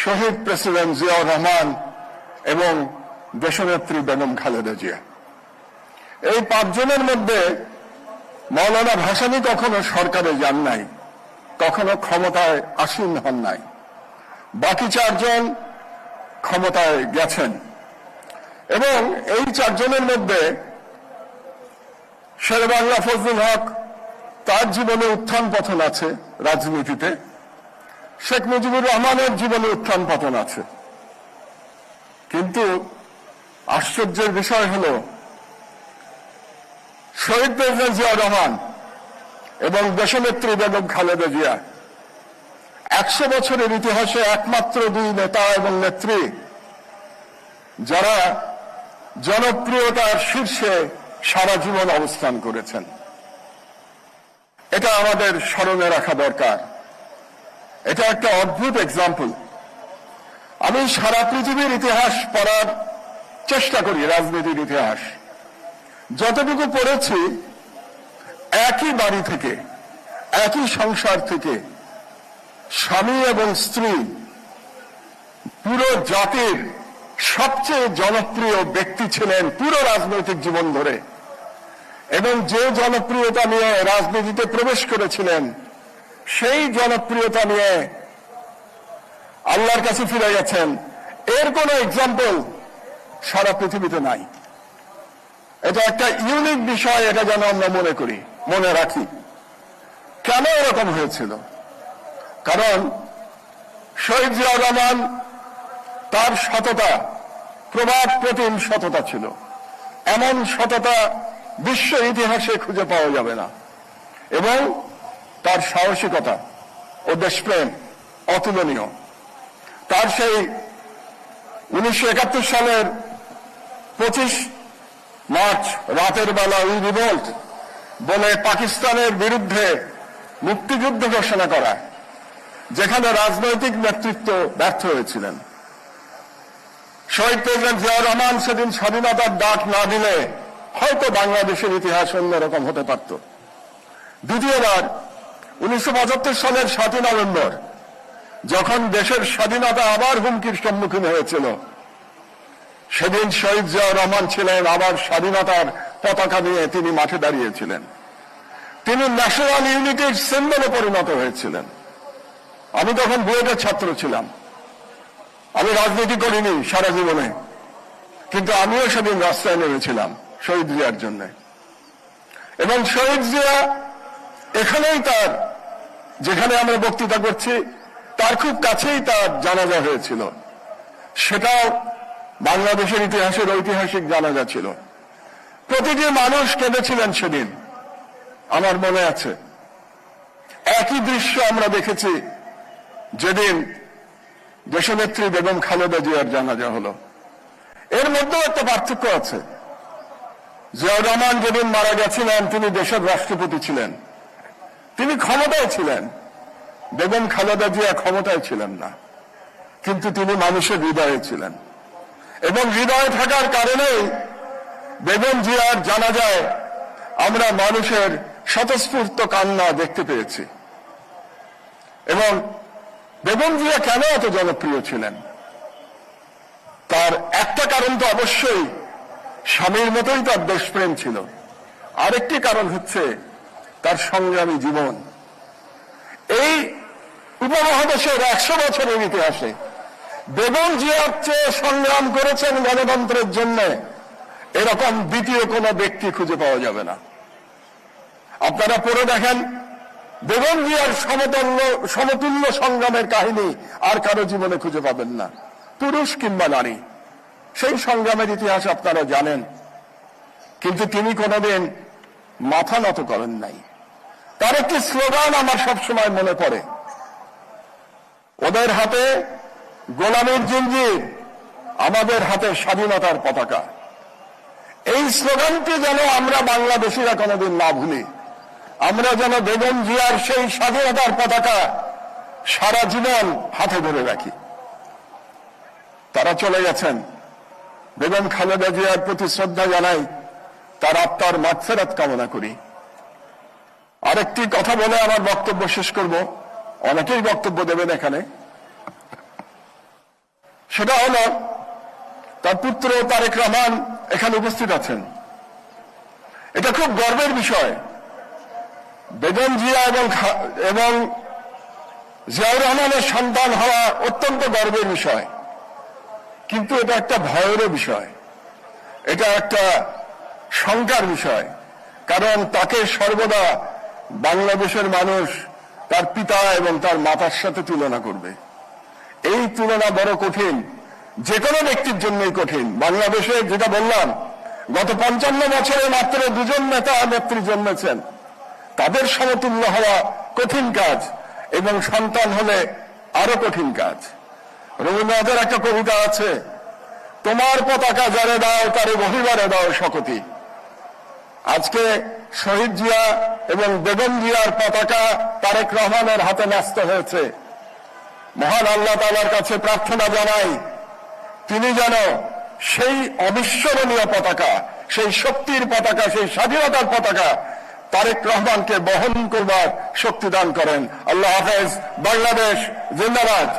শহীদ president Ziaur Rahman এবং দেশনেত্রী বেগম খালেদা জিয়া। এই পাঁচজনের মধ্যে মৌলানা ভাসানী কখনো সরকারে যান নাই, কখনো ক্ষমতায় আসীন হন নাই। বাকি চারজন ক্ষমতায় গেছেন এবং এই চারজনের মধ্যে শেরেবাংলা ফজলুল হক, তার জীবনে উত্থান পতন আছে রাজনীতিতে। শেখ মুজিবুর রহমানের জীবনে উত্থান পতন আছে। কিন্তু আশ্চর্যের বিষয় হল শহীদ প্রেসিডেন্ট জিয়াউর রহমান এবং দেশনেত্রী বেগম খালেদা জিয়া 100 বছরের ইতিহাসে একমাত্র দুই নেতা এবং নেত্রী যারা জনপ্রিয়তার শীর্ষে সারা জীবন অবস্থান করেছেন। এটা আমাদের স্মরণে রাখা দরকার। এটা একটা অদ্ভুত এক্সাম্পল। আমি সারা পৃথিবীর ইতিহাস পড়ার চেষ্টা করি, রাজনীতির ইতিহাস যতটুকু পড়েছি, একই বাড়ি থেকে, একই সংসার থেকে স্বামী এবং স্ত্রী পুরো জাতির সবচেয়ে জনপ্রিয় ব্যক্তি ছিলেন পুরো রাজনৈতিক জীবন ধরে, এবং যে জনপ্রিয়তা নিয়ে রাজনীতিতে প্রবেশ করেছিলেন সেই জনপ্রিয়তা নিয়ে আল্লাহর কাছে ফিরে গেছেন। এর কোন এক্সাম্পল সারা পৃথিবীতে নাই। এটা একটা ইউনিক বিষয়, এটা যেন আমরা মনে করি, মনে রাখি। কেন এরকম হয়েছিল? কারণ শহীদ জিয়াউর রহমান, তার সততা প্রবাদ প্রতিম সততা ছিল। এমন সততা বিশ্ব ইতিহাসে খুঁজে পাওয়া যাবে না। এবং তার সাহসিকতা ও দেশপ্রেম অতুলনীয়। তার সেই 1971 সালের 25 মার্চ রাতের বেলা উই রিভোল্ট বলে পাকিস্তানের বিরুদ্ধে মুক্তিযুদ্ধ ঘোষণা করা, যেখানে রাজনৈতিক নেতৃত্ব ব্যর্থ হয়েছিলেন। শহীদ প্রেসিডেন্ট জিয়াউর রহমান সেদিন স্বাধীনতার ডাক না দিলে হয়তো বাংলাদেশের ইতিহাস অন্যরকম হতে পারত। দ্বিতীয়বার 1975 সালের 7 নভেম্বর যখন দেশের স্বাধীনতা আবার হুমকির সম্মুখীন হয়েছিল, সেদিন শহীদ জিয়াউর রহমান ছিলেন আবার স্বাধীনতার পতাকা নিয়ে তিনি মাঠে দাঁড়িয়েছিলেন। তিনি ন্যাশনাল ইউনিটির সিম্বলে পরিণত হয়েছিলেন। আমি তখন বুয়েটের ছাত্র ছিলাম। আমি রাজনীতি করিনি সারা জীবনে, কিন্তু আমিও সেদিন রাস্তায় নেমেছিলাম শহীদ জিয়ার জন্য। এবং শহীদ জিয়া এখানেই, তার যেখানে আমরা বক্তৃতা করছি তার খুব কাছেই তার জানাজা হয়েছিল। সেটাও বাংলাদেশের ইতিহাসের ঐতিহাসিক জানাজা ছিল। প্রতিটি মানুষ কেঁদেছিলেন সেদিন, আমার মনে আছে। একই দৃশ্য আমরা দেখেছি যেদিন দেশনেত্রী বেগম খালেদা জিয়ার জানাজা হলো। এর মধ্যেও একটা পার্থক্য আছে। জিয়াউর রহমান যেদিন মারা গেছিলেন তিনি দেশের রাষ্ট্রপতি ছিলেন, তিনি ক্ষমতায় ছিলেন। বেগম খালেদা জিয়া ক্ষমতায় ছিলেন না, কিন্তু তিনি মানুষের হৃদয়ে ছিলেন। এবং হৃদয়ে থাকার কারণেই বেগম জিয়ার জানাজায় আমরা মানুষের স্বতঃস্ফূর্ত কান্না দেখতে পেয়েছি। এবং বেগম জিয়া কেন এত জনপ্রিয় ছিলেন? তার একটা কারণ তো অবশ্যই স্বামীর মতোই তার দেশপ্রেম ছিল। আরেকটি কারণ হচ্ছে তার সংগ্রামী জীবন। এই উপমহাদেশের 100 বছরের ইতিহাসে বেগম জিয়ার চেয়ে সংগ্রাম করেছেন গণতন্ত্রের জন্য এরকম দ্বিতীয় কোনো ব্যক্তি খুঁজে পাওয়া যাবে না। আপনারা পড়ে দেখেন, বেগম জিয়ার সমতুল্য সংগ্রামের কাহিনী আর কারো জীবনে খুঁজে পাবেন না, পুরুষ কিংবা নারী। সেই সংগ্রামের ইতিহাস আপনারা জানেন। কিন্তু তিনি কোনোদিন মাথা নত করেন নাই। তার একটি স্লোগান আমার সবসময় মনে পড়ে, ওদের হাতে গোলামের জিঞ্জির, আমাদের হাতে স্বাধীনতার পতাকা। এই স্লোগানটি যেন আমরা বাংলাদেশিরা কোনোদিন না ভুলি। আমরা যেন বেগম জিয়ার সেই স্বাধীনতার পতাকা সারা জীবন হাতে ধরে রাখি। তারা চলে গেছেন। বেগম খালেদা জিয়ার প্রতি শ্রদ্ধা জানাই, তার আত্মার মাগফিরাত কামনা করি। আরেকটি কথা বলে আমার বক্তব্য শেষ করব। অনেকেই বক্তব্য দেবেন এখানে। সেটা হলো তার পুত্র তারেক রহমান এখানে উপস্থিত আছেন। এটা খুব গর্বের বিষয়। বেগম জিয়া এবং জিয়াউর রহমানের সন্তান হওয়া অত্যন্ত গর্বের বিষয়, কিন্তু এটা একটা ভয়েরও বিষয়, এটা একটা শঙ্কার বিষয়। কারণ তাকে সর্বদা বাংলাদেশের মানুষ তার পিতা এবং তার মাতার সাথে তুলনা করবে। এই তুলনা বড় কঠিন, যে কোনো ব্যক্তির জন্যই কঠিন। বাংলাদেশে যেটা বললাম, গত 55 বছরে মাত্র 2জন নেতা নেত্রী জন্মেছেন। তাদের সমতুল্য হওয়া কঠিন কাজ, এবং সন্তান হলে আরো কঠিন কাজ। রবীন্দ্রনাথের একটা কবিতা আছে, তোমার পতাকা যারে দাও তারে বহিবারে দাও শকতি। আজকে শহীদ জিয়া এবং বেগম জিয়ার পতাকা তারেক রহমানের হাতে ন্যস্ত হয়েছে। মহান আল্লাহ তাআলার কাছে প্রার্থনা জানাই, তিনি যেন সেই অবিস্মরণীয় পতাকা, সেই শক্তির পতাকা, সেই স্বাধীনতার পতাকা তারেক রহমানকে বহন করবার শক্তি দান করেন। আল্লাহ হাফেজ। বাংলাদেশ জিন্দাবাদ।